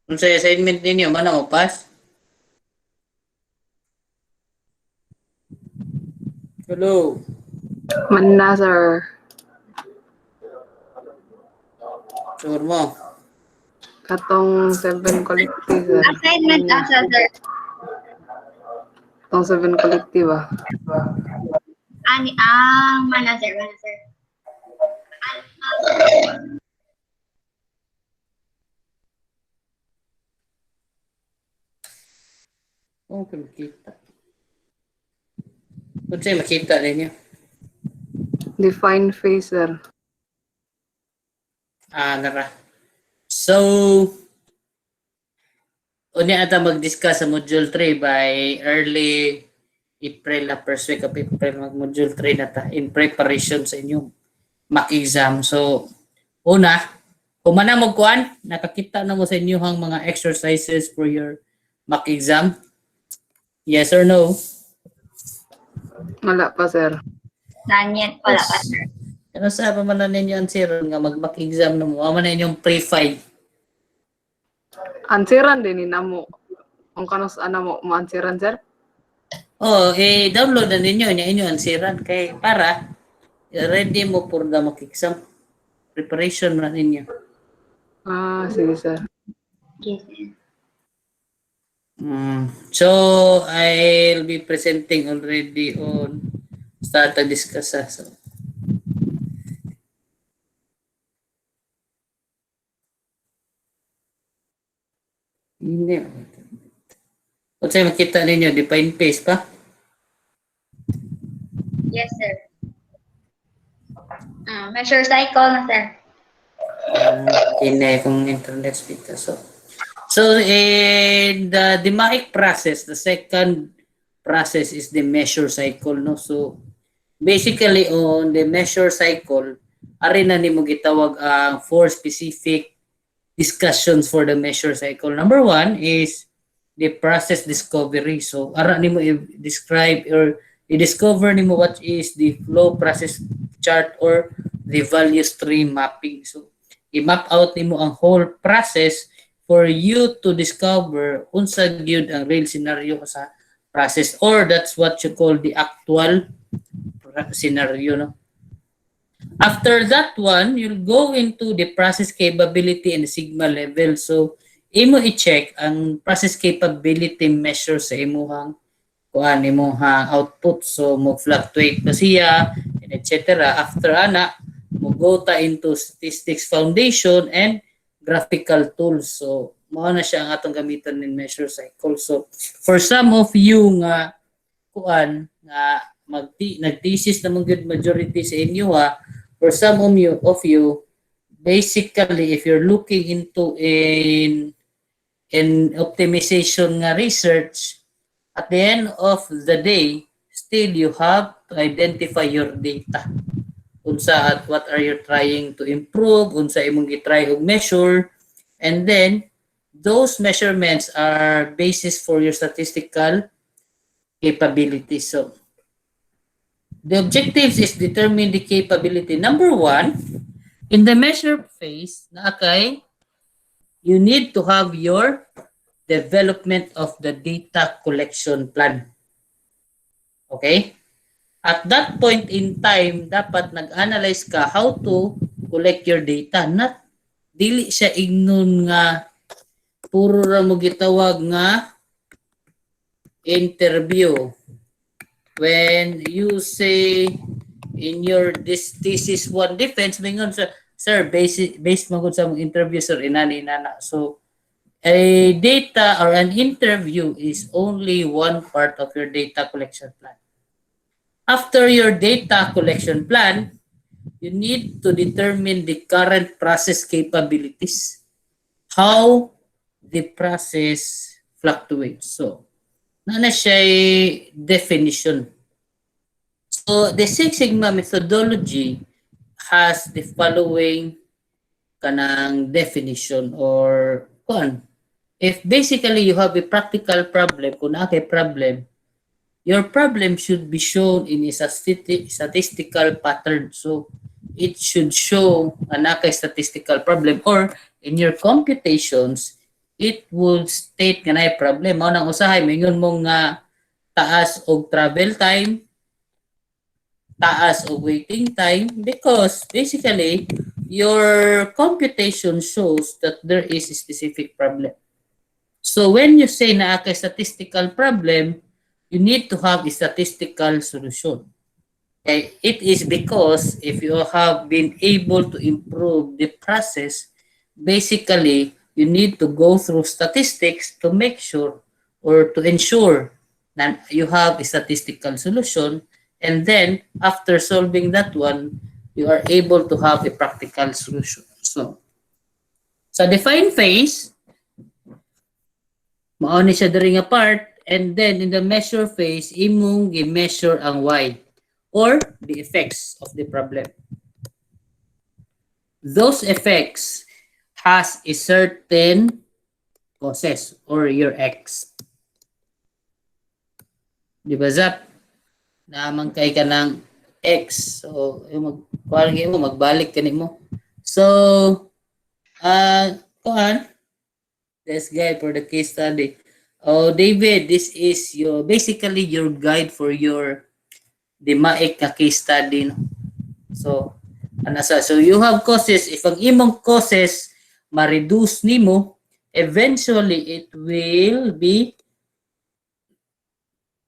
Kung sa assignment ninyo, mana mo pass? Hello. Manna, sir. Sure mo. Katong 7 collective, sir. Assignment asa, sir. Katong 7 collective, ah. Mana, sir. Mana, sir. Oh, makita. Kung sa'yo makita ninyo. Define phase, sir. Nara. So, unya ata mag-discuss sa Module 3 by early April na first week of April mag-Module 3 na ta in preparation sa inyong mock exam. So, una, kung man mo kuan, nakakita na mo sa inyong mga exercises for your mock exam? Yes or no? Wala pa, sir. Nanyet, wala pa, sir. Ano sa pa man na ninyo ang sir nga mag-mock exam na mo? Ama na inyong pre-file. Ansiran din ni namo. Kung kanos ana mo maansiran, sir? Oh, download na ninyo niya inyo ansiran kay para ready mo for the mock exam. Preparation na ninyo. Sige, sir. Okay, sir. So, I'll be presenting already on start to discuss. So, hindi. Kung sa'yo makita ninyo, define phase pa? Yes, sir. Measure cycle na, sir. Hindi kung internet speed. So the DMAIC process, the second process is the measure cycle, no? So basically on the measure cycle, ari na nimo gitawag ang four specific discussions for the measure cycle. Number one is the process discovery. So ara nimo i-describe or i-discover nimo what is the flow process chart or the value stream mapping. So i-map out nimo ang whole process for you to discover unsa gyud ang real scenario sa process, or that's what you call the actual scenario, no? After that one, you'll go into the process capability and sigma level. So imo i-check ang process capability measure sa imuhang kuan imuhang output. So mo fluctuate ba siya and etc. After ana mo go ta into statistics foundation and graphical tools. So mao na siya ang atong gamiton in measure cycle. So for some of you nga kuan nga nag-thesis na good majority sa inyo for some of you basically if you're looking into in optimization nga research, at the end of the day still you have to identify your data. Unsa at what are you trying to improve, unsa imong gitry og measure, and then those measurements are basis for your statistical capability. So the objectives is determine the capability. Number one, in the measure phase, you need to have your development of the data collection plan. Okay? At that point in time, dapat nag-analyze ka how to collect your data. Not dili siya ignon nga puro ra mo gitawag nga interview. When you say in your thesis one defense, mingon sa sir, based magud sa mong interview sir inana. So a data or an interview is only one part of your data collection plan. After your data collection plan, you need to determine the current process capabilities, how the process fluctuates. So, na siya definition. So, the Six Sigma methodology has the following kanang definition or kung if basically you have a practical problem, kung nakay problem, your problem should be shown in a statistical pattern. So it should show a nakay statistical problem, or in your computations, it will state nga na problem. Mao nang usahay mingon mo nga taas og travel time, taas og waiting time, because basically your computation shows that there is a specific problem. So when you say na kay statistical problem, you need to have a statistical solution. Okay? It is because if you have been able to improve the process, basically you need to go through statistics to make sure or to ensure that you have a statistical solution, and then after solving that one, you are able to have a practical solution. So, sa define phase, mao ni siya diri nga part, and then in the measure phase, imong gi-measure ang y or the effects of the problem. Those effects has a certain causes or your x. Di ba, Zap? Naman kay ka ng x. So, magbalik ka mo. So, kuhan, this guide for the case study. Oh, David, this is your basically your guide for your dimaik na case study. No? So, so you have causes. If ang imong causes ma-reduce nimo, eventually it will be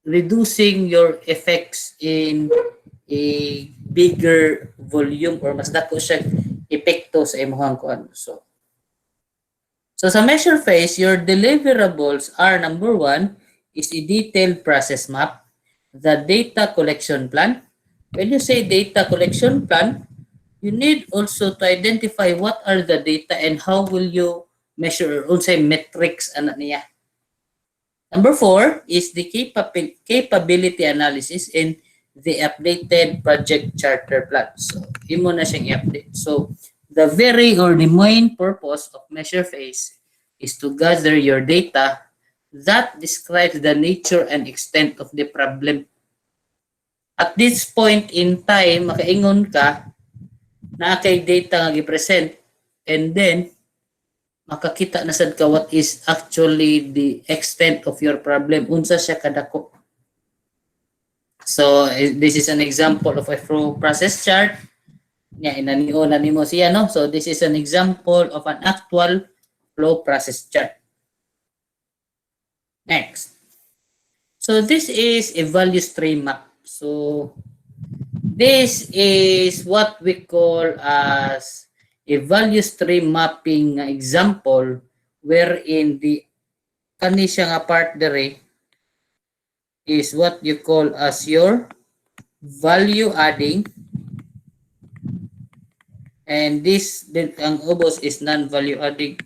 reducing your effects in a bigger volume or mas dako siya epekto sa imong kuan. So sa measure phase, your deliverables are number 1 is a detailed process map, the data collection plan. When you say data collection plan, you need also to identify what are the data and how will you measure or unsay metrics ana niya. Number 4 is the capability analysis in the updated project charter plan. So, imo na siyang i-update. So, the very or the main purpose of measure phase is to gather your data that describes the nature and extent of the problem. At this point in time, makaingon ka na kay data nga gi-present, and then makakita na sad ka what is actually the extent of your problem, unsa siya kadako. So this is an example of a flow process chart. Yeah, inaniho na nimo siya, no? So this is an example of an actual flow process chart. Next. So this is a value stream map. So this is what we call as a value stream mapping example wherein the kani siya nga part dere is what you call as your value adding, and this ang ubos is non-value adding.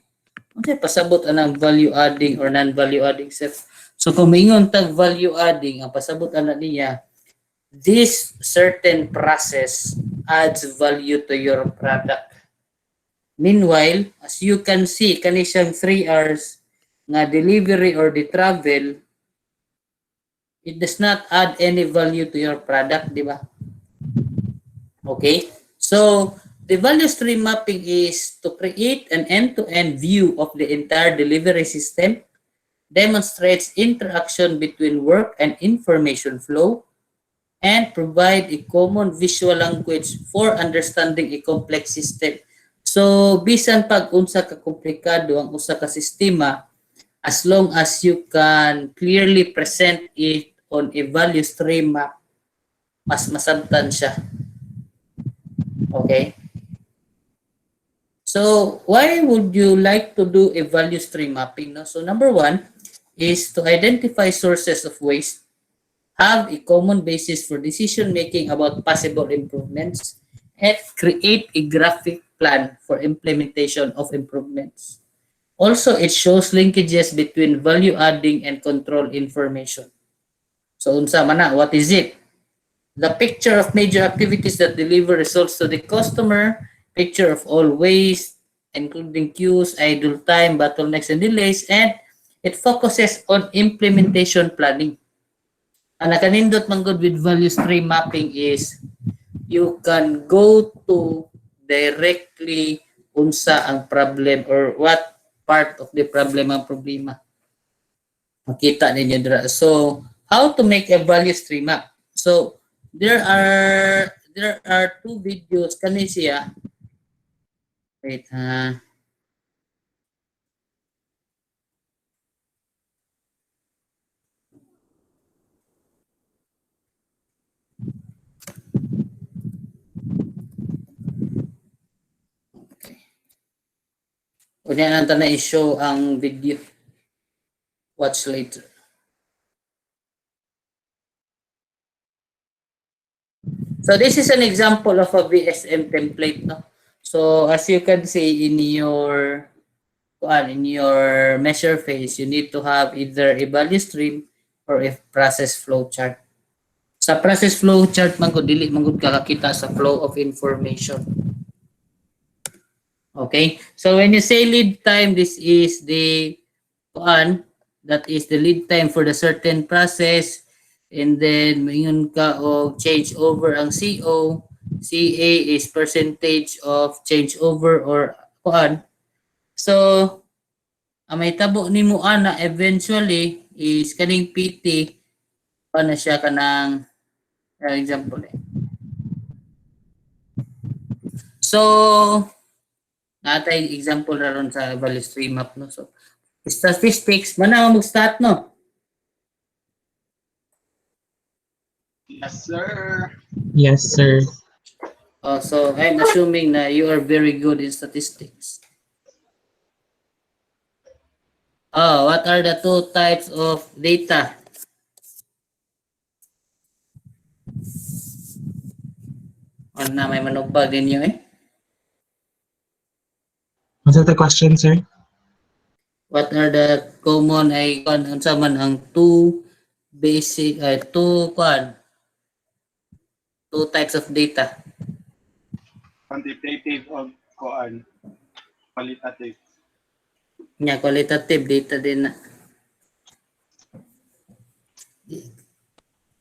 Okay, pasabot anang value adding or non-value adding set. So kung mingon tag value adding, ang pasabot ana niya, this certain process adds value to your product. Meanwhile, as you can see, kani siyang 3 hours nga delivery or the travel, it does not add any value to your product, di ba? Okay? So, the value stream mapping is to create an end-to-end view of the entire delivery system, demonstrates interaction between work and information flow, and provide a common visual language for understanding a complex system. So, bisan pag unsa ka komplikado ang usa ka sistema, as long as you can clearly present it on a value stream map, mas masabtan siya. Okay? So, why would you like to do a value stream mapping? No? So, number 1 is to identify sources of waste, have a common basis for decision making about possible improvements, and create a graphic plan for implementation of improvements. Also, it shows linkages between value adding and control information. So, unsa man na, what is it? The picture of major activities that deliver results to the customer, picture of all waste, including queues, idle time, bottlenecks, and delays, and it focuses on implementation planning. Ang nakanindot man good with value stream mapping is you can go to directly unsa ang problem or what part of the problema. Makita ninyo dira. So, how to make a value stream map? So, there are two videos kani siya. Wait, Unya nanta na i-show ang video. Watch later. So this is an example of a Vsm template, no? So as you can see in your measure phase, you need to have either a value stream or a process flow chart. Sa process flow chart man gud dili man gud kakakita sa flow of information. Okay? So when you say lead time, this is the that is the lead time for the certain process, and then mayroon ka og change over ang CO. CA is percentage of change over or kuan. So ang may tabo nimo ana eventually is kaning PT na siya kanang example eh. So natay example ra ron sa value stream map, no. So statistics mana mag-start, no. Yes, sir. Yes, sir. So I'm assuming na you are very good in statistics. What are the two types of data? Na may manugbag din yun eh. Was that the question, sir? What are the common unsa man ang two basic two types of data? Quantitative o qualitative. Nya qualitative data din na.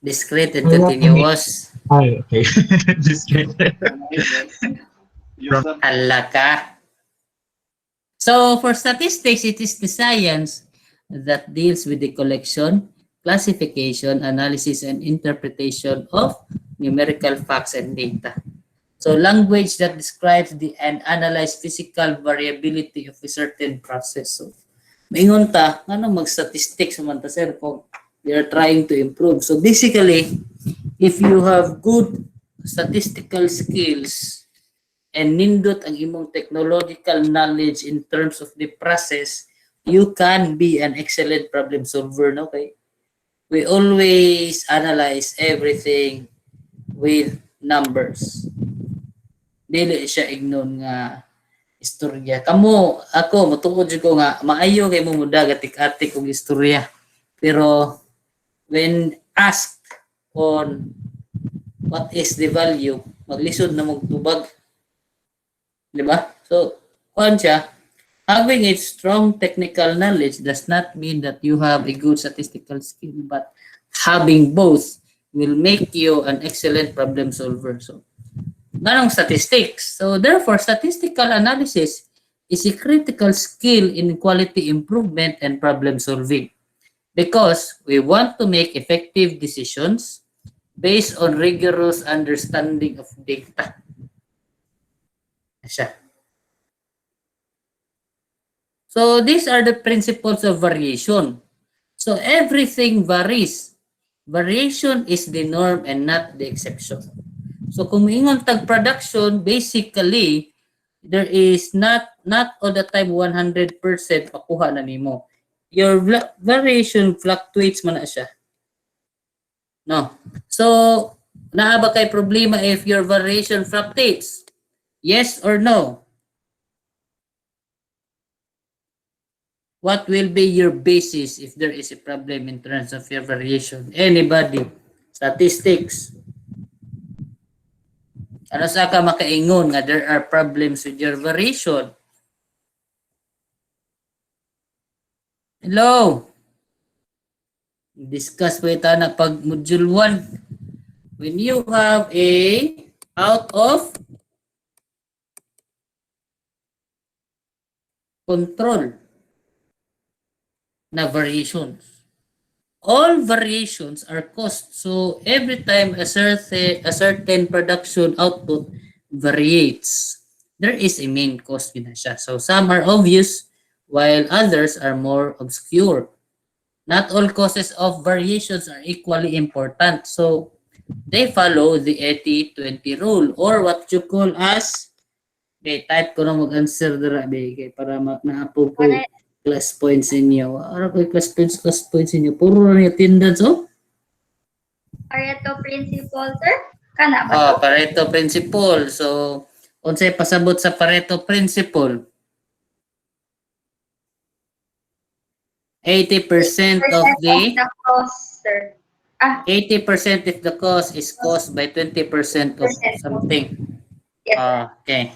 Discrete and continuous. Ay, okay. Just kidding. Use of Alaka. So for statistics, it is the science that deals with the collection, classification, analysis, and interpretation of numerical facts and data. So language that describes and analyze physical variability of a certain process. So maingon ta, ano mag-statistics man ta sir kung they are trying to improve. So basically, if you have good statistical skills and nindot ang imong technological knowledge in terms of the process, you can be an excellent problem solver, no? Okay? We always analyze everything with numbers. Dili siya ignon nga istorya. Ako matuod jud ko nga maayo kay mo mudagat-atik og istorya. Pero when asked on what is the value, maglisod na magtubag. Di ba? So, kuan siya, having a strong technical knowledge does not mean that you have a good statistical skill, but having both will make you an excellent problem solver. So, ganong statistics. So, therefore, statistical analysis is a critical skill in quality improvement and problem solving, because we want to make effective decisions based on rigorous understanding of data. Siya. So these are the principles of variation. So everything varies. Variation is the norm and not the exception. So kung ingon tag production, basically there is not all the time 100% makuha na nimo. Your variation fluctuates man na siya. No. So naa ba kay problema if your variation fluctuates? Yes or no? What will be your basis if there is a problem in terms of your variation? Anybody? Statistics. Ano sa ka makaingon nga there are problems with your variation? Hello? Discuss po ito na pag module 1. When you have a out of control na variations. All variations are cost. So every time a certain production output varies, there is a main cost din na siya. So some are obvious while others are more obscure. Not all causes of variations are equally important. So they follow the 80-20 rule or what you call as type ko na mag-answer dira para na-approve ko Correct. class points inyo. Ano ko class points inyo? Puro na yung attendance, oh? Pareto principle, sir? Kana ba to? Pareto principle. So, unsay pasabot sa Pareto principle? 80% of the cost, sir. 80% if the cost is caused by 20% of something. Yes. Okay.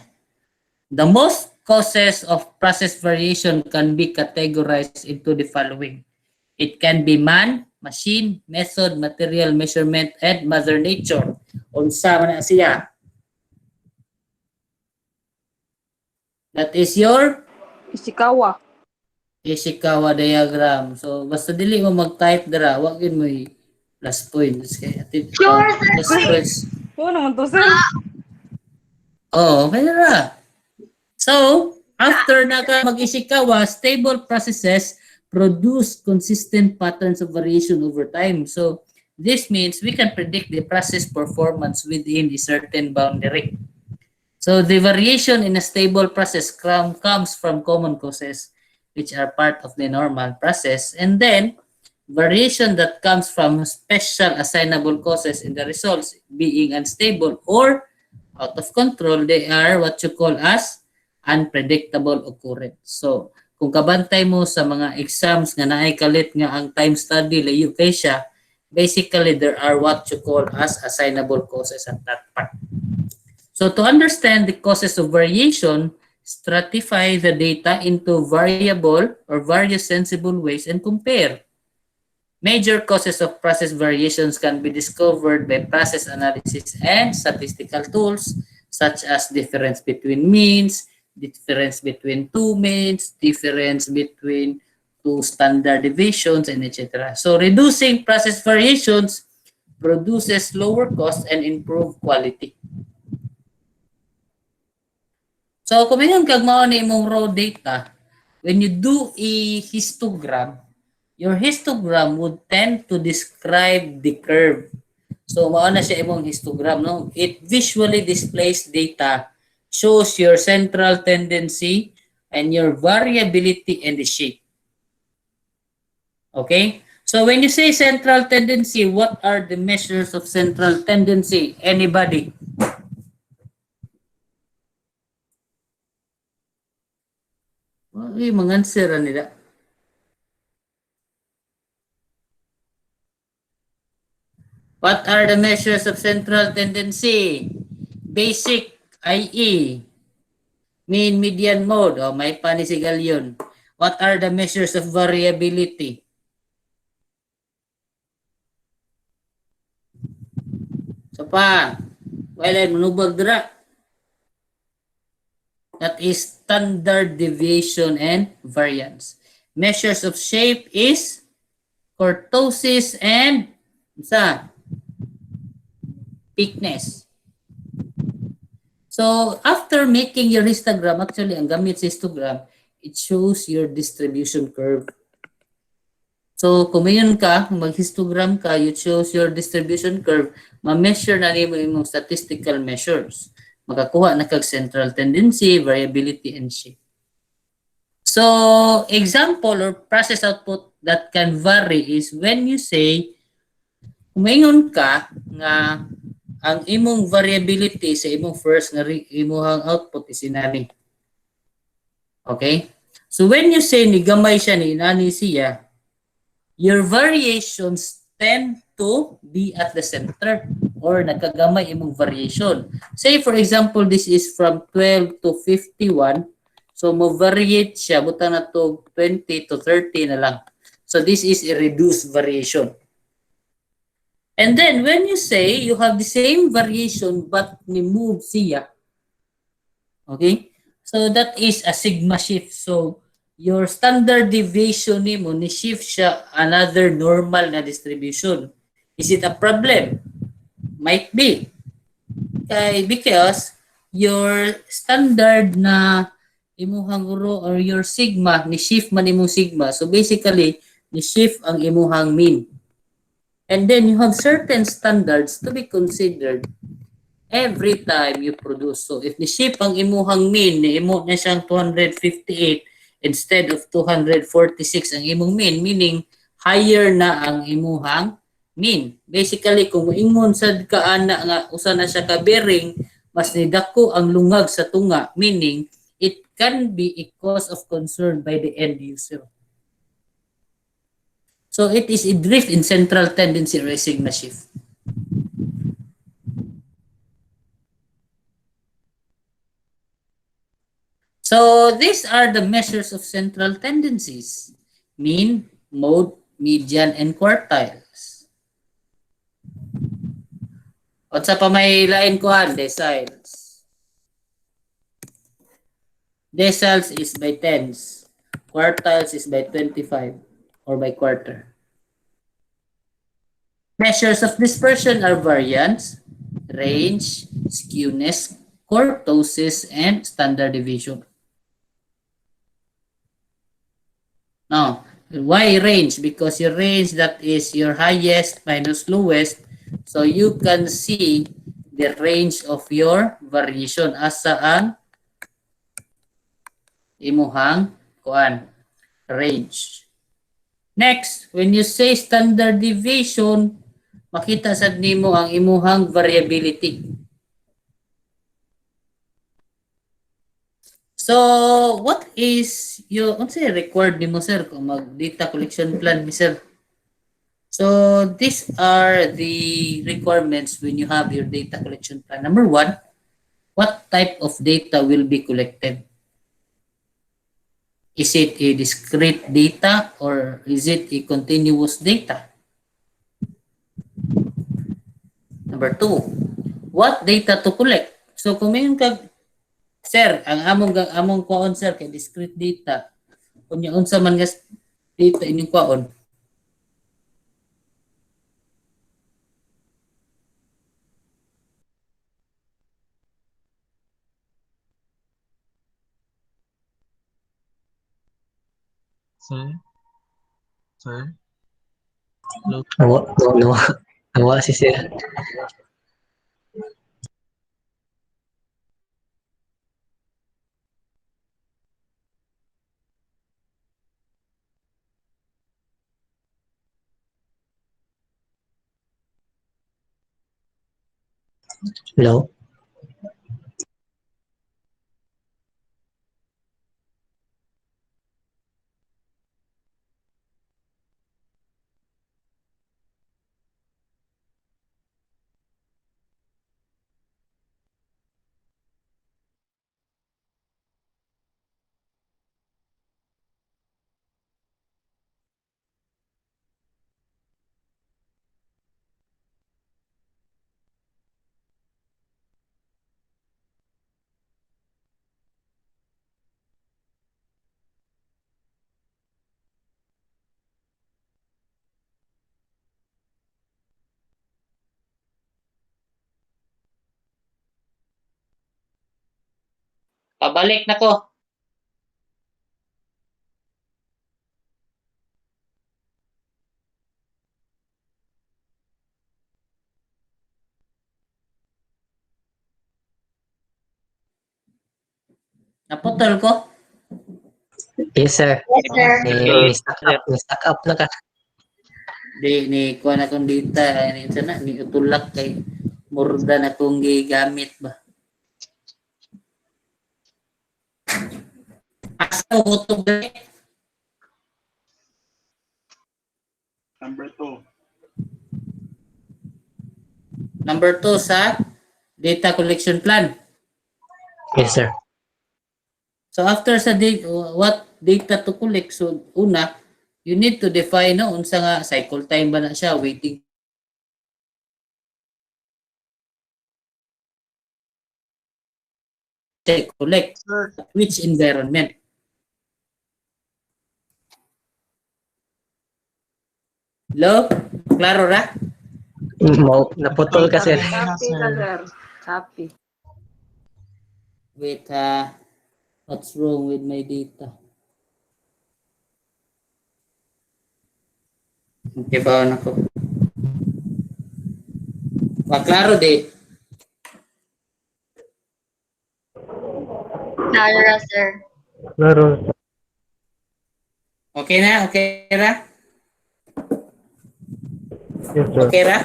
The most causes of process variation can be categorized into the following. It can be man, machine, method, material, measurement, and mother nature. Unsa man na siya? That is your Ishikawa. Ishikawa diagram. So, basta dili mo mag-type dira, wag yun mo plus points. Kaya, Sure, sir. plus points. Oo naman to, sir. Okay na. So, after naka mag-Ishikawa, stable processes produce consistent patterns of variation over time. So, this means we can predict the process performance within a certain boundary. So, the variation in a stable process comes from common causes, which are part of the normal process, and then variation that comes from special assignable causes in the results being unstable or out of control, they are what you call as unpredictable occurrence. So, kung kabantay mo sa mga exams nga naay kalit nga ang time study layo kay siya, basically there are what you call as assignable causes at that part. So, to understand the causes of variation, stratify the data into variable or various sensible ways and compare. Major causes of process variations can be discovered by process analysis and statistical tools such as difference between means, difference between two means, difference between two standard deviations, and etc. So reducing process variations produces lower cost and improved quality. So kung mayroon kag mao ni imong raw data, when you do a histogram, your histogram would tend to describe the curve. So mao na siya imong histogram, no? It visually displays data, shows your central tendency and your variability in the shape. Okay? So when you say central tendency, what are the measures of central tendency? Anybody? Mga answer nila. What are the measures of central tendency? Basic, i.e. mean, median, mode. May panisigal yun. What are the measures of variability? So pa, manubag dira. That is standard deviation and variance. Measures of shape is kurtosis and thickness. So, after making your histogram, actually, ang gamit sa histogram, it shows your distribution curve. So, kung mayon ka, mag-histogram ka, you choose your distribution curve, ma-measure na nimo imong statistical measures. Makakuha na kag central tendency, variability, and shape. So, example or process output that can vary is when you say, kumaingon ka nga ang imong variability sa imong first nga imong output is inani. Okay? So, when you say ni gamay siya, ni inani siya, your variations tend to be at the center or nakagamay imong variation. Say for example, this is from 12 to 51. So mo-variate siya, butang na to 20 to 30 na lang. So this is a reduced variation. And then when you say you have the same variation but ni-move siya, okay? So that is a sigma shift. So your standard deviation nimo ni shift siya another normal na distribution. Is it a problem? Might be. Because your standard na imuhang uro or your sigma ni shift man imong sigma. So basically ni shift ang imuhang mean. And then you have certain standards to be considered every time you produce. So if ni shift ang imuhang mean, ni imo na siyang 258 instead of 246 ang imong mean, meaning higher na ang imuhang mean. Basically, kung ingon sad ka ana nga usa na siya ka bearing, mas nidako ang lungag sa tunga, meaning it can be a cause of concern by the end user. So it is a drift in central tendency or a sigma shift. So these are the measures of central tendencies: mean, mode, median, and quartiles. At sa pa may lain kuhan, deciles. Deciles is by tens. Quartiles is by 25 or by quarter. Measures of dispersion are variance, range, skewness, kurtosis, and standard deviation. Now, why range? Because your range, that is your highest minus lowest. So you can see the range of your variation asa ang imuhang kuan range. Next, when you say standard deviation, makita sad nimo ang imuhang variability. So, what is your, unsay required nimo sir kung mag data collection plan mi sir? So, these are the requirements when you have your data collection plan. Number one, what type of data will be collected? Is it a discrete data or is it a continuous data? Number two, what data to collect? So, kung mayroon ka, sir, ang among kuon sir kay discrete data. Kunya unsa man nga data inyong kuon? Sir? Sir? Hello? Nawa si sir. Hello? Pabalik na ko. Naputol ko. Yes, sir. Yes, sir. Ni-stack up na ka. Di ni kuan akong data ni sana ni utulak kay murda na kong gigamit ba. Asa ko to gali? Number 2. Number 2 sa data collection plan. Yes, sir. So after sa what data to collect, so una, you need to define no unsa nga cycle time ba na siya, waiting check collect Sir, which environment. Lo? Klaro ra? Naputol ka, sir. Copy ka, sir. Copy. Wait, what's wrong with my data? Okay ba na ko? Klaro di. Nara, sir. Laro. Okay na? Okay ra? Yes, sir. Okay ra?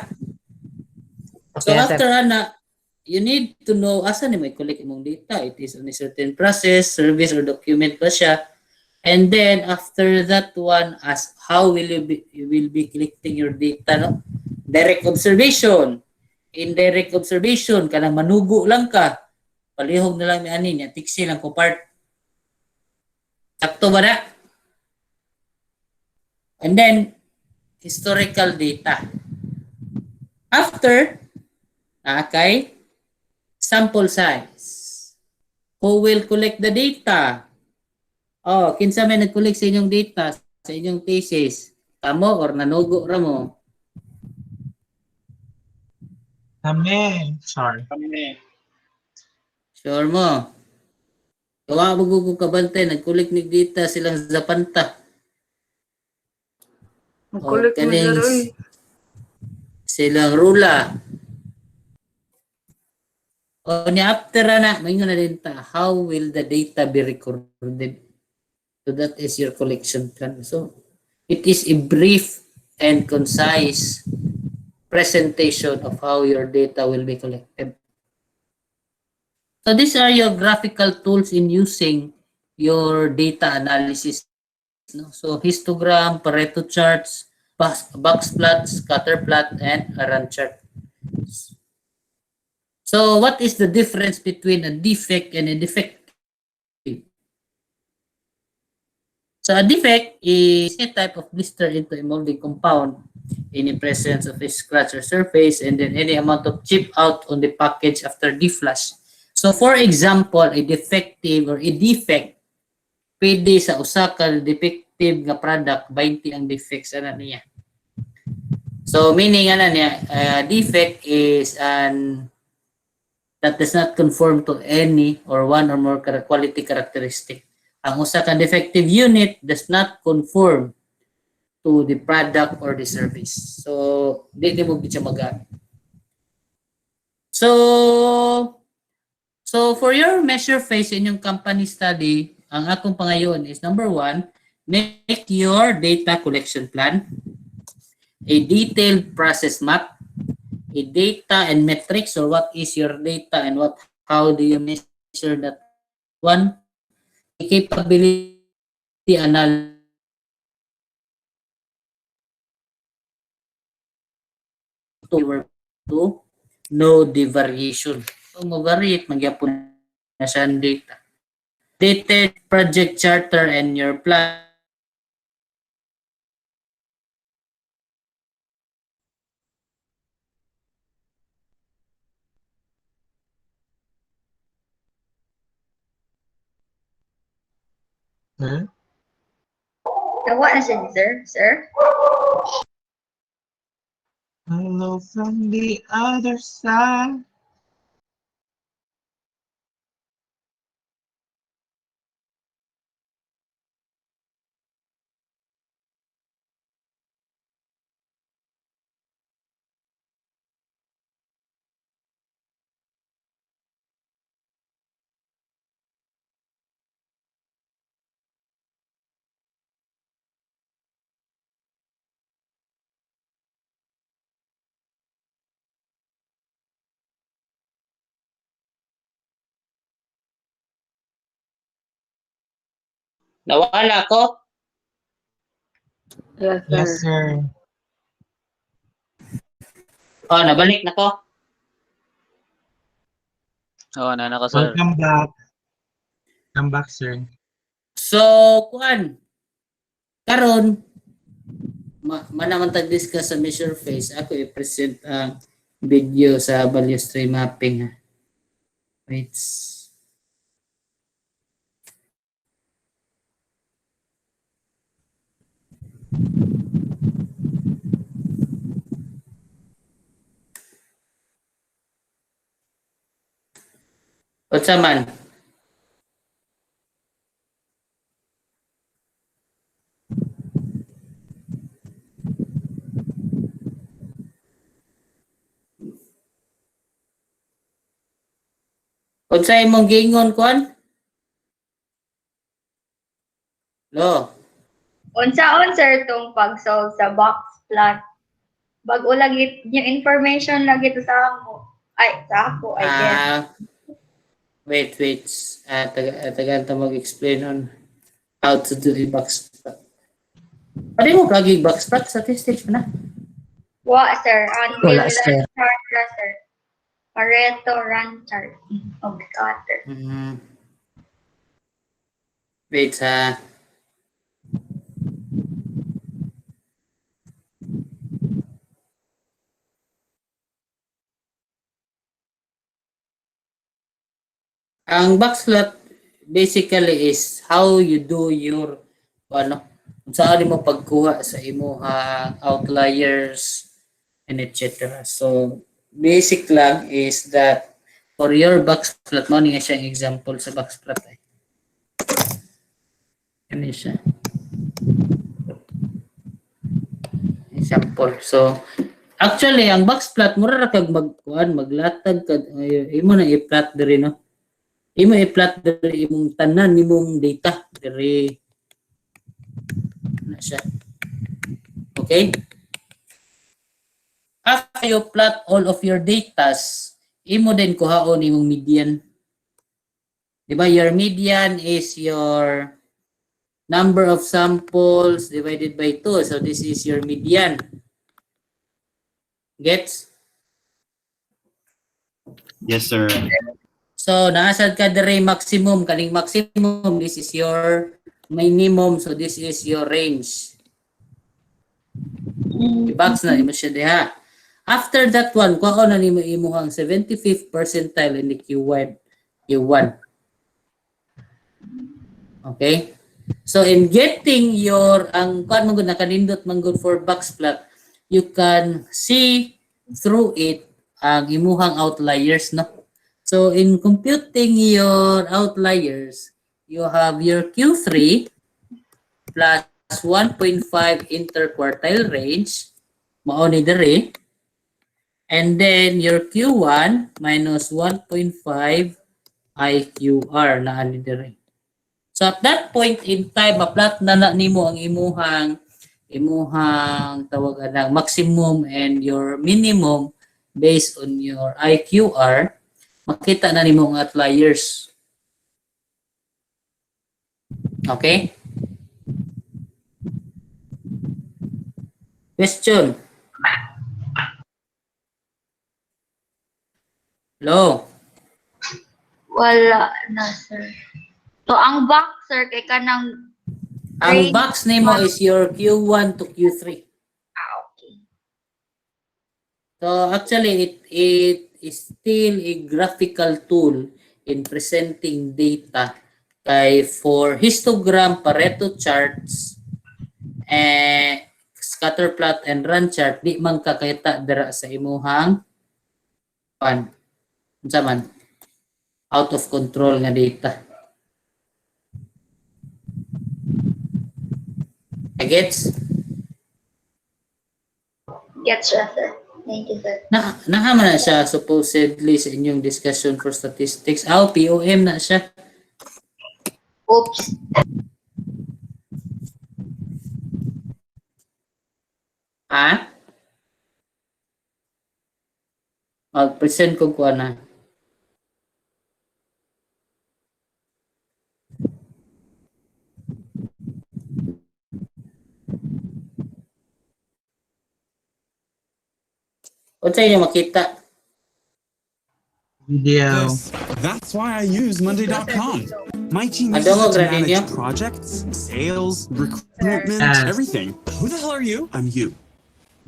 So Okay, sir. after na, you need to know asa ni may collect imong data. It is on a certain process, service, or document ba siya. And then after that one, as how will you will be collecting your data, no? Direct observation. Indirect observation, kanang manugo lang ka. Palihog na lang ni ani niya, tiksi lang ko part. Sakto ba na? And then historical data. After, kay sample size. Who will collect the data? Oh, kinsa may nag-collect sa inyong data sa inyong thesis? Kamo or nanugo ra mo? Kami. Sorry. Kami. Sure mo. Kawa mo ko kabantay, nag-collect ni data silang zapanta. Magkulit mo, sir. Uy. Silang rula. O ni after na, may na din ta, how will the data be recorded? So that is your collection plan. So it is a brief and concise presentation of how your data will be collected. So these are your graphical tools in using your data analysis. No? So histogram, Pareto charts, box plots, scatter plot, and a run chart. So what is the difference between a defect and a defective? So a defect is a type of blister into a molding compound in the presence of a scratch or surface, and then any amount of chip out on the package after deflash. So for example, a defective or a defect, pwede sa usa ka defective nga product, 20 ang defects ana niya. So meaning ana niya, defect is an that does not conform to any or one or more quality characteristic. Ang usa ka defective unit does not conform to the product or the service. So, di mo gid siya magamit. So for your measure phase in yung company study, ang akong pangayon is number 1, make your data collection plan, a detailed process map, a data and metrics, or what is your data and how do you measure that one, a capability analysis to know the variation. So mo-variate magyapon na siya ang data. Dated project charter and your plan. Sir? What na siya, sir? Sir? Hello from the other side. Nawala ko? Yes, sir. Yes, sir. Oh, nabalik na ko. Oo, nana ka, sir. Welcome back. Come back, sir. So, kuan. Karon, manaman tag-discuss sa measure phase. Ako i-present ang video sa value stream mapping. Wait. Unsa man? Unsa imong giingon kuan? Lo. Unsaon sir tong pag-solve sa box plot? Bag-o lagi yung information lagi to sa ako. Ay, sa ako, I guess. Wait. Tagaan ta mag-explain on how to do the box plot. Pwede mo kagi box plot statistics na? Wa, sir. Until Wala, sir. chart na, sir. Pareto run chart of scatter. Wait ha. Ang box plot basically is how you do your kung saan mo pagkuha sa imong outliers and etc. So basic lang is that for your box plot, mo nga siya example sa box plot. Ano siya? Example. So actually ang box plot mura ra kag maglatag kag imo na i-plot diri no. Imo i-plot diri imong tanan nimong data diri na siya. Okay? After you plot all of your datas, imo din kuhaon imong median. Diba? Your median is your number of samples divided by 2. So this is your median. Gets? Yes, sir. So, naasad ka diri maximum. Kaling maximum, this is your minimum. So, this is your range. I-box na imo siya diha. After that one, kuha na nimo imuhang 75th percentile in the Q1. Okay? So, in getting your, ang kuha mo na kanindot man good for box plot, you can see through it ang imuhang outliers, no? So, in computing your outliers, you have your Q3 plus 1.5 interquartile range, mao ni diri, and then your Q1 minus 1.5 IQR na ani diri. So, at that point in time, ma-plot na nimo ang imuhang tawagan ng maximum and your minimum based on your IQR. Makita na nimo ang outliers. Okay? Question? Hello? Wala na, sir. So, ang box, sir, kay kanang Ang box nimo is your Q1 to Q3. okay. So actually it is still a graphical tool in presenting data kay for histogram, Pareto charts, scatter plot and run chart di man kakita dira sa imuhang unsa man out of control nga data. Gets? Gets siya, sir. Thank you, sir. Nahaman na siya supposedly sa inyong discussion for statistics. POM na siya. Oops. Ha? Mag-present ko kuha na. O sa inyo makita? Video. That's why I use Monday.com. My team uses Adongo, it to Granillo? manage projects, sales, recruitment, Yes. everything. Who the hell are you? I'm you.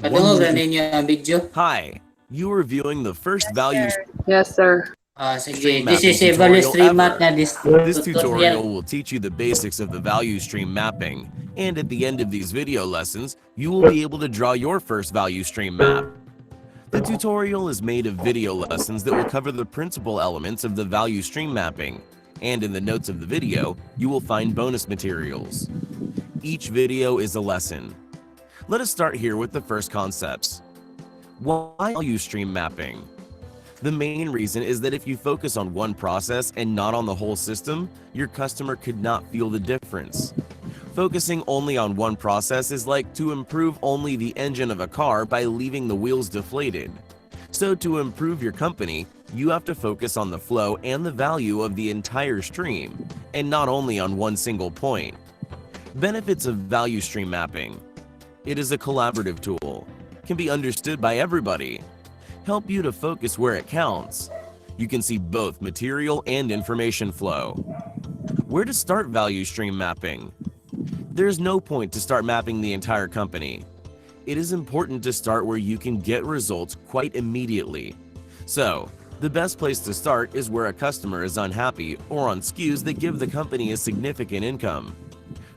Adungo gra ninyo ang video? Hi, you are viewing the first value Yes, sir. Sige. This is a value stream map na This tutorial. tutorial will teach you the basics of the value stream mapping, and at the end of these video lessons, you will be able to draw your first value stream map. The tutorial is made of video lessons that will cover the principal elements of the value stream mapping, and in the notes of the video, you will find bonus materials. Each video is a lesson. Let us start here with the first concepts. Why value stream mapping? The main reason is that if you focus on one process and not on the whole system, your customer could not feel the difference. Focusing only on one process is like to improve only the engine of a car by leaving the wheels deflated. So to improve your company, you have to focus on the flow and the value of the entire stream, and not only on one single point. Benefits of value stream mapping. It is a collaborative tool, can be understood by everybody, help you to focus where it counts. You can see both material and information flow. Where to start value stream mapping? There's no point to start mapping the entire company. It is important to start where you can get results quite immediately. So, the best place to start is where a customer is unhappy or on SKUs that give the company a significant income.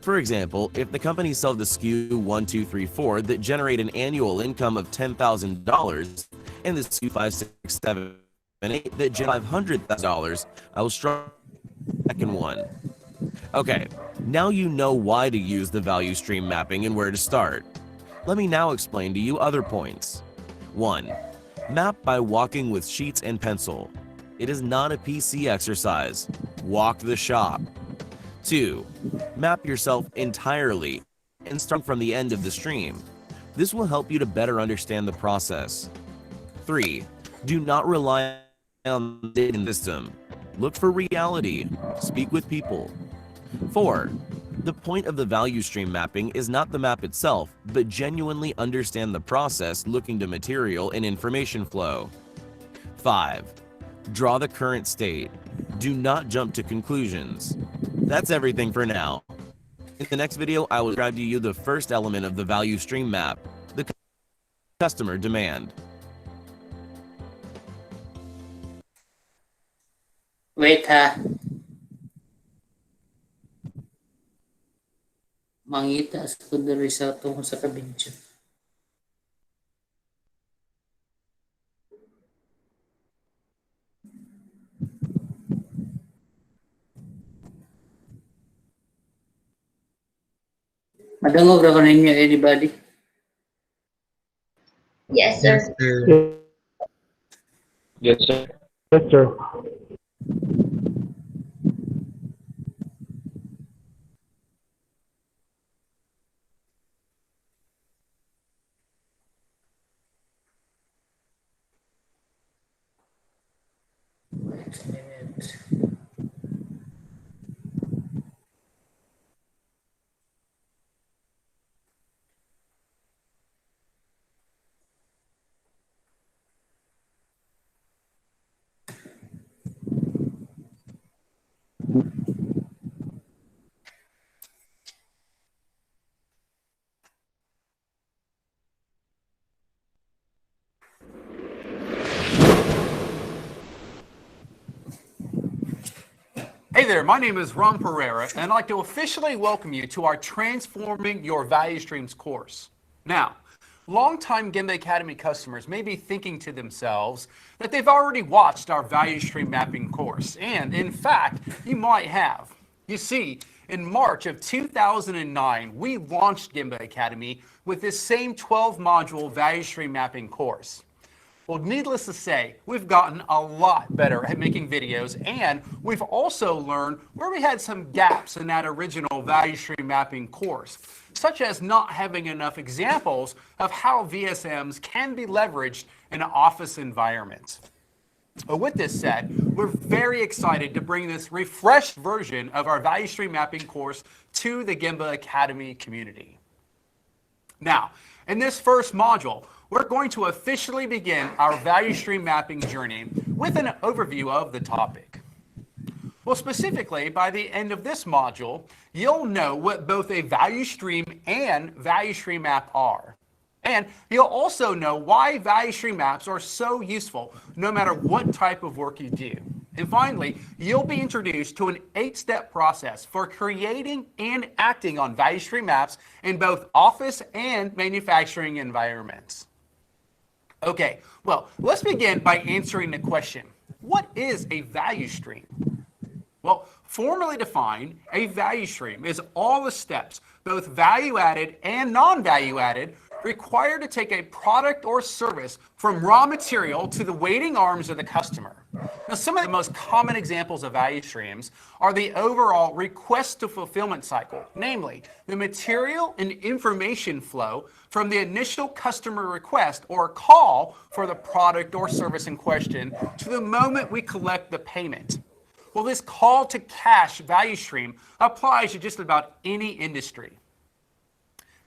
For example, if the company sells the SKU 1, 2, 3, 4 that generate an annual income of $10,000 and the SKU 5, 6, 7, and 8 that generate $500,000, I will strike the second one. Okay, now you know why to use the value stream mapping and where to start. Let me now explain to you other points. 1. Map by walking with sheets and pencil. It is not a PC exercise. Walk the shop. 2. Map yourself entirely and start from the end of the stream. This will help you to better understand the process. 3. Do not rely on the system. Look for reality. Speak with people. 4. The point of the value stream mapping is not the map itself, but genuinely understand the process looking to material and information flow. 5. Draw the current state. Do not jump to conclusions. That's everything for now. In the next video, I will describe to you the first element of the value stream map, the customer demand. Wait ha. Mangita sa kundi result tungkol sa kabidyo. Madungog ra ko ninyo, anybody? Yes, sir. Yes, sir. Yes, sir. Yes, sir. Wait a minute. Hey there, my name is Ron Pereira, and I'd like to officially welcome you to our Transforming Your Value Streams course. Now, longtime Gemba Academy customers may be thinking to themselves that they've already watched our value stream mapping course, and in fact, you might have. You see, in March of 2009, we launched Gemba Academy with this same 12-module value stream mapping course. Well, needless to say, we've gotten a lot better at making videos, and we've also learned where we had some gaps in that original value stream mapping course, such as not having enough examples of how VSMs can be leveraged in an office environment. But with this said, we're very excited to bring this refreshed version of our value stream mapping course to the Gemba Academy community. Now, in this first module, we're going to officially begin our value stream mapping journey with an overview of the topic. Well, specifically, by the end of this module, you'll know what both a value stream and value stream map are. And you'll also know why value stream maps are so useful no matter what type of work you do. And finally, you'll be introduced to an 8-step process for creating and acting on value stream maps in both office and manufacturing environments. Okay, well, let's begin by answering the question, what is a value stream? Well, formally defined, a value stream is all the steps, both value-added and non-value-added, required to take a product or service from raw material to the waiting arms of the customer. Now, some of the most common examples of value streams are the overall request to fulfillment cycle, namely the material and information flow from the initial customer request or call for the product or service in question to the moment we collect the payment. Well, this call to cash value stream applies to just about any industry.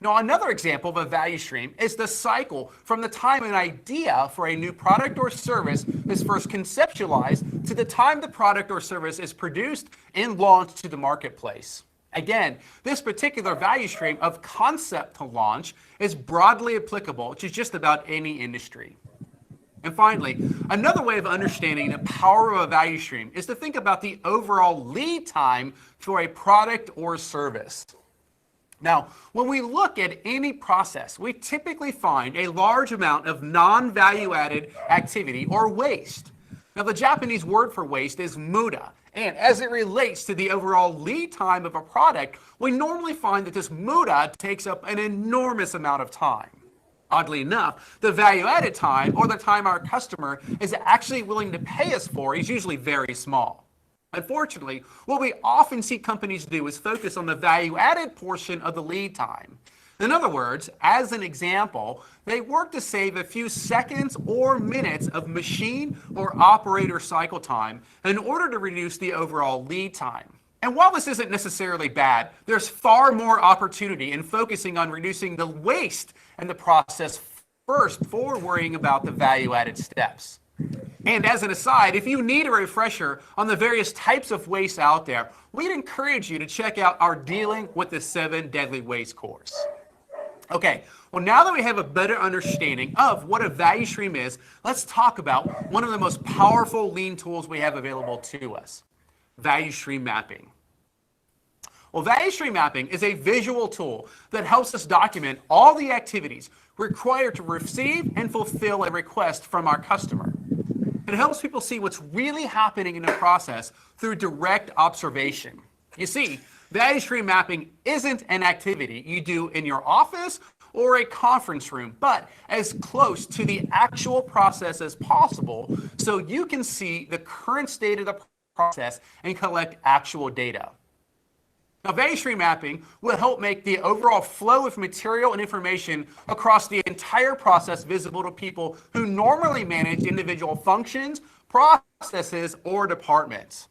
Now, another example of a value stream is the cycle from the time an idea for a new product or service is first conceptualized to the time the product or service is produced and launched to the marketplace. Again, this particular value stream of concept to launch is broadly applicable to just about any industry. And finally, another way of understanding the power of a value stream is to think about the overall lead time for a product or service. Now, when we look at any process, we typically find a large amount of non-value-added activity or waste. Now, the Japanese word for waste is muda, and as it relates to the overall lead time of a product, we normally find that this muda takes up an enormous amount of time. Oddly enough, the value-added time, or the time our customer is actually willing to pay us for, is usually very small. Unfortunately, what we often see companies do is focus on the value-added portion of the lead time. In other words, as an example, they work to save a few seconds or minutes of machine or operator cycle time in order to reduce the overall lead time. And while this isn't necessarily bad, there's far more opportunity in focusing on reducing the waste in the process first before worrying about the value-added steps. And as an aside, if you need a refresher on the various types of waste out there, we'd encourage you to check out our Dealing with the 7 Deadly Waste course. Okay, well, now that we have a better understanding of what a value stream is, let's talk about one of the most powerful lean tools we have available to us, value stream mapping. Well, value stream mapping is a visual tool that helps us document all the activities required to receive and fulfill a request from our customer. It helps people see what's really happening in the process through direct observation. You see, value stream mapping isn't an activity you do in your office or a conference room, but as close to the actual process as possible so you can see the current state of the process and collect actual data. Now, value stream mapping will help make the overall flow of material and information across the entire process visible to people who normally manage individual functions, processes, or departments.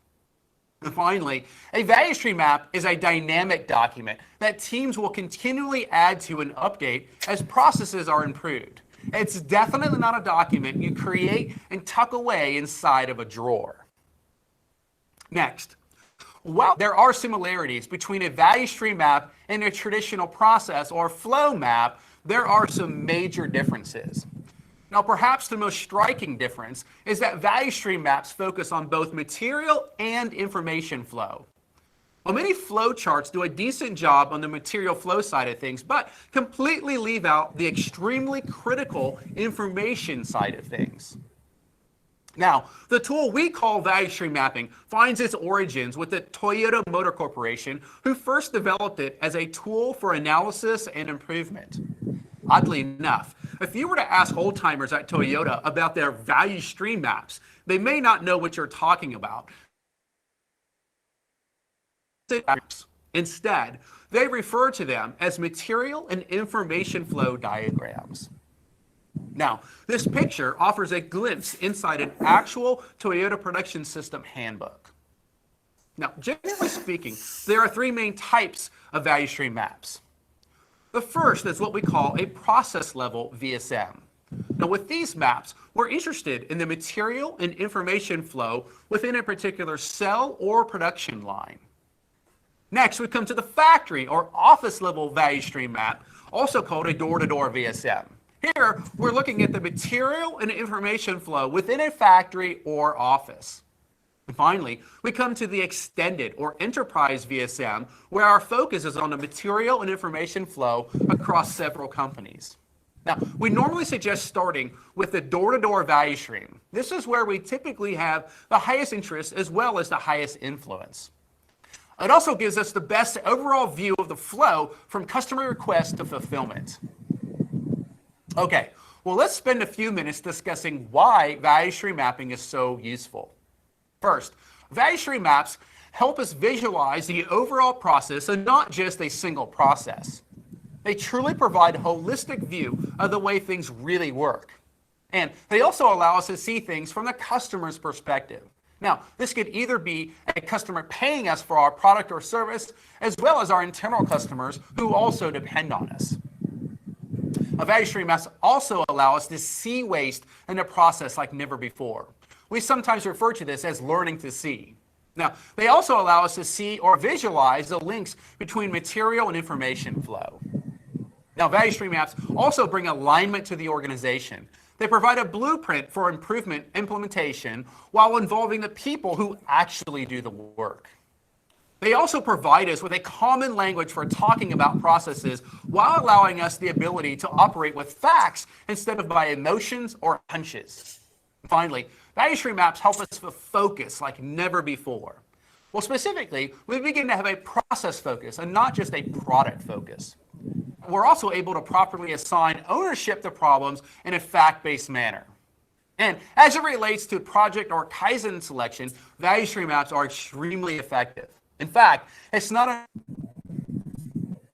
And finally, a value stream map is a dynamic document that teams will continually add to and update as processes are improved. It's definitely not a document you create and tuck away inside of a drawer. Next, while there are similarities between a value stream map and a traditional process or flow map, there are some major differences. Now, perhaps the most striking difference is that value stream maps focus on both material and information flow. While many flow charts do a decent job on the material flow side of things, but completely leave out the extremely critical information side of things. Now, the tool we call value stream mapping finds its origins with the Toyota Motor Corporation, who first developed it as a tool for analysis and improvement. Oddly enough, if you were to ask old-timers at Toyota about their value stream maps, they may not know what you're talking about. Instead, they refer to them as material and information flow diagrams. Now, this picture offers a glimpse inside an actual Toyota production system handbook. Now, generally speaking, there are 3 main types of value stream maps. The first is what we call a process level VSM. Now, with these maps, we're interested in the material and information flow within a particular cell or production line. Next, we come to the factory or office level value stream map, also called a door-to-door VSM. Here, we're looking at the material and information flow within a factory or office. And finally, we come to the extended or enterprise VSM, where our focus is on the material and information flow across several companies. Now, we normally suggest starting with the door-to-door value stream. This is where we typically have the highest interest as well as the highest influence. It also gives us the best overall view of the flow from customer request to fulfillment. Okay, well, let's spend a few minutes discussing why value stream mapping is so useful. First, value stream maps help us visualize the overall process and not just a single process. They truly provide a holistic view of the way things really work. And they also allow us to see things from the customer's perspective. Now, this could either be a customer paying us for our product or service, as well as our internal customers who also depend on us. Value stream maps also allow us to see waste in a process like never before. We sometimes refer to this as learning to see. Now, they also allow us to see or visualize the links between material and information flow. Now, value stream maps also bring alignment to the organization. They provide a blueprint for improvement implementation while involving the people who actually do the work. They also provide us with a common language for talking about processes while allowing us the ability to operate with facts instead of by emotions or hunches. Finally, value stream maps help us focus like never before. Well, specifically, we begin to have a process focus and not just a product focus. We're also able to properly assign ownership to problems in a fact-based manner. And as it relates to project or Kaizen selection, value stream maps are extremely effective. In fact, it's not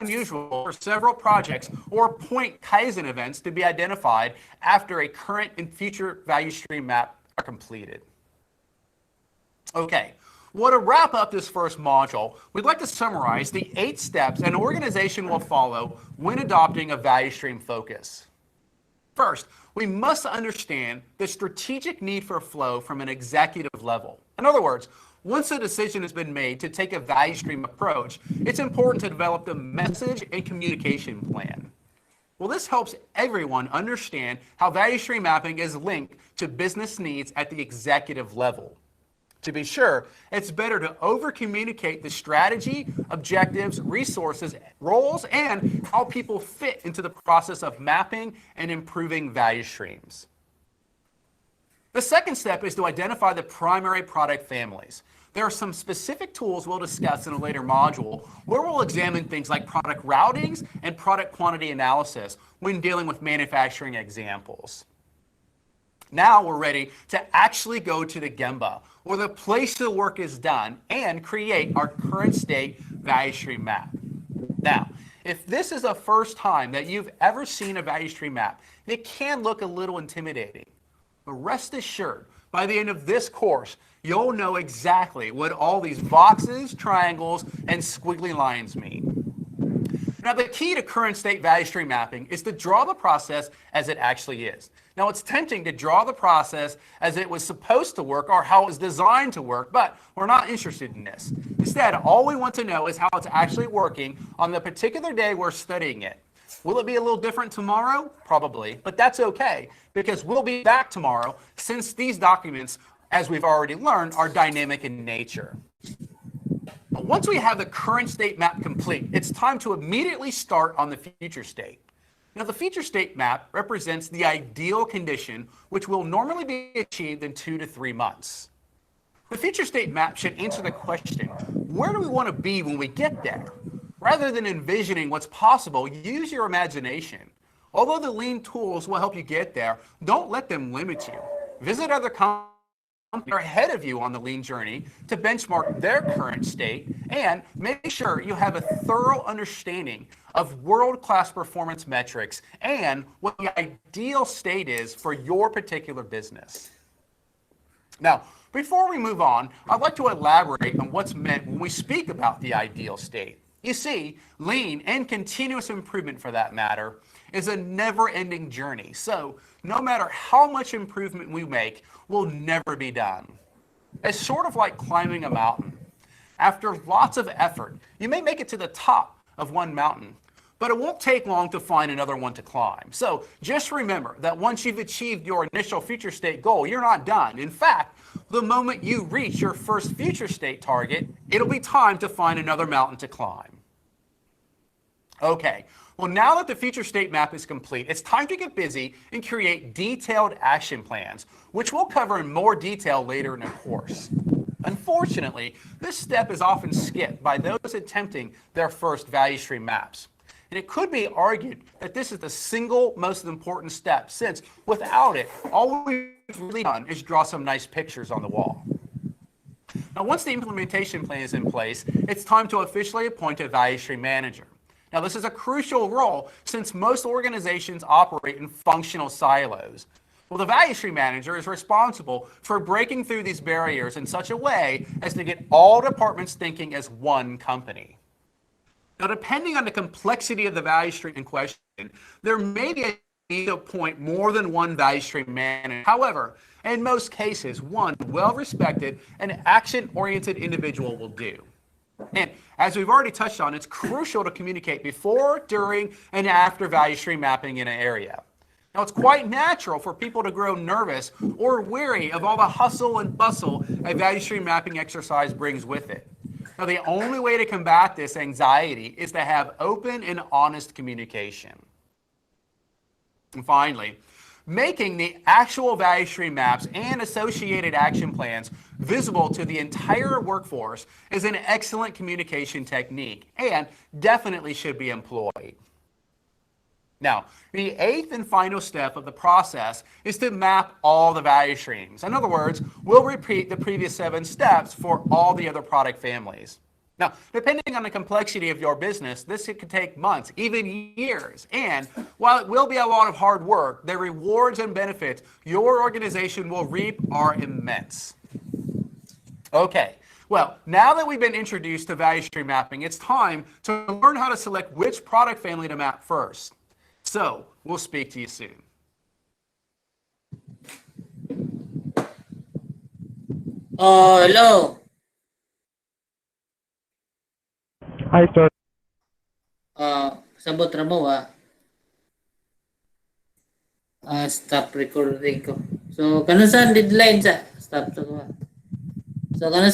unusual for several projects or point Kaizen events to be identified after a current and future value stream map are completed. Okay. Well, to wrap up this first module, we'd like to summarize the 8 steps an organization will follow when adopting a value stream focus. First, we must understand the strategic need for flow from an executive level. In other words, once a decision has been made to take a value stream approach, it's important to develop the message and communication plan. Well, this helps everyone understand how value stream mapping is linked to business needs at the executive level. To be sure, it's better to over-communicate the strategy, objectives, resources, roles, and how people fit into the process of mapping and improving value streams. The second step is to identify the primary product families. There are some specific tools we'll discuss in a later module where we'll examine things like product routings and product quantity analysis when dealing with manufacturing examples. Now we're ready to actually go to the Gemba, or the place the work is done, and create our current state value stream map. Now, if this is the first time that you've ever seen a value stream map, it can look a little intimidating. But rest assured, by the end of this course, you'll know exactly what all these boxes, triangles, and squiggly lines mean. Now, the key to current state value stream mapping is to draw the process as it actually is. Now, it's tempting to draw the process as it was supposed to work or how it was designed to work, but we're not interested in this. Instead, all we want to know is how it's actually working on the particular day we're studying it. Will it be a little different tomorrow? Probably, but that's okay, because we'll be back tomorrow since these documents, as we've already learned, are dynamic in nature. But once we have the current state map complete, it's time to immediately start on the future state. Now, the future state map represents the ideal condition, which will normally be achieved in 2 to 3 months. The future state map should answer the question, where do we want to be when we get there? Rather than envisioning what's possible, use your imagination. Although the lean tools will help you get there, don't let them limit you. Visit other companies that are ahead of you on the lean journey to benchmark their current state, and make sure you have a thorough understanding of world-class performance metrics and what the ideal state is for your particular business. Now, before we move on, I'd like to elaborate on what's meant when we speak about the ideal state. You see, lean and continuous improvement, for that matter, is a never-ending journey. So no matter how much improvement we make, we'll never be done. It's sort of like climbing a mountain. After lots of effort, you may make it to the top of one mountain, but it won't take long to find another one to climb. So just remember that once you've achieved your initial future state goal, you're not done. In fact, the moment you reach your first future state target, it'll be time to find another mountain to climb. Okay, well, now that the future state map is complete, it's time to get busy and create detailed action plans, which we'll cover in more detail later in the course. Unfortunately, this step is often skipped by those attempting their first value stream maps. And it could be argued that this is the single most important step, since without it, all we've really done is draw some nice pictures on the wall. Now, once the implementation plan is in place, it's time to officially appoint a value stream manager. Now, this is a crucial role since most organizations operate in functional silos. Well, the value stream manager is responsible for breaking through these barriers in such a way as to get all departments thinking as one company. Now, depending on the complexity of the value stream in question, there may be a need to appoint more than one value stream manager. However, in most cases, one well-respected and action-oriented individual will do. And as we've already touched on, it's crucial to communicate before, during, and after value stream mapping in an area. Now, it's quite natural for people to grow nervous or weary of all the hustle and bustle a value stream mapping exercise brings with it. Now, the only way to combat this anxiety is to have open and honest communication. And finally, making the actual value stream maps and associated action plans visible to the entire workforce is an excellent communication technique and definitely should be employed. Now, the eighth and final step of the process is to map all the value streams. In other words, we'll repeat the previous 7 steps for all the other product families. Now, depending on the complexity of your business, this could take months, even years. And while it will be a lot of hard work, the rewards and benefits your organization will reap are immense. Okay. Well, now that we've been introduced to value stream mapping, it's time to learn how to select which product family to map first. So, we'll speak to you soon. Oh, hello. Hi, sir. Sabot ra mo stop recording ko. So, kanon sa deadline sa stop to ko. So, kanon